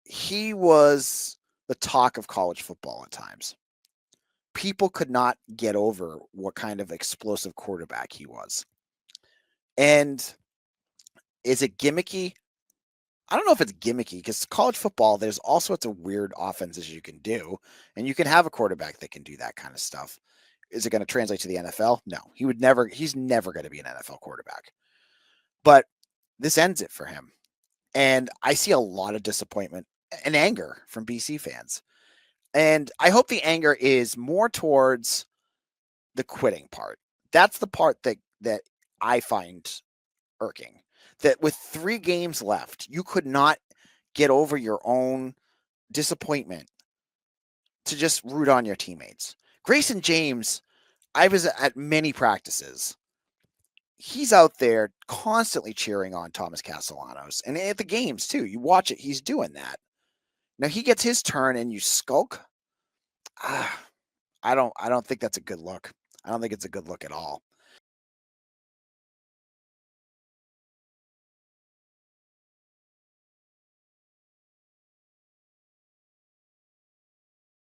He was the talk of college football at times. People could not get over what kind of explosive quarterback he was. And is it gimmicky? I don't know if it's gimmicky, because college football, there's all sorts of weird offenses you can do, and you can have a quarterback that can do that kind of stuff. Is it going to translate to the NFL? No, he's never going to be an NFL quarterback. But this ends it for him. And I see a lot of disappointment and anger from BC fans. And I hope the anger is more towards the quitting part. That's the part that I find irking. That with 3 games left, you could not get over your own disappointment to just root on your teammates. Grayson James, I was at many practices. He's out there constantly cheering on Thomas Castellanos. And at the games, too. You watch it, he's doing that. Now he gets his turn and you skulk. I don't think that's a good look. I don't think it's a good look at all.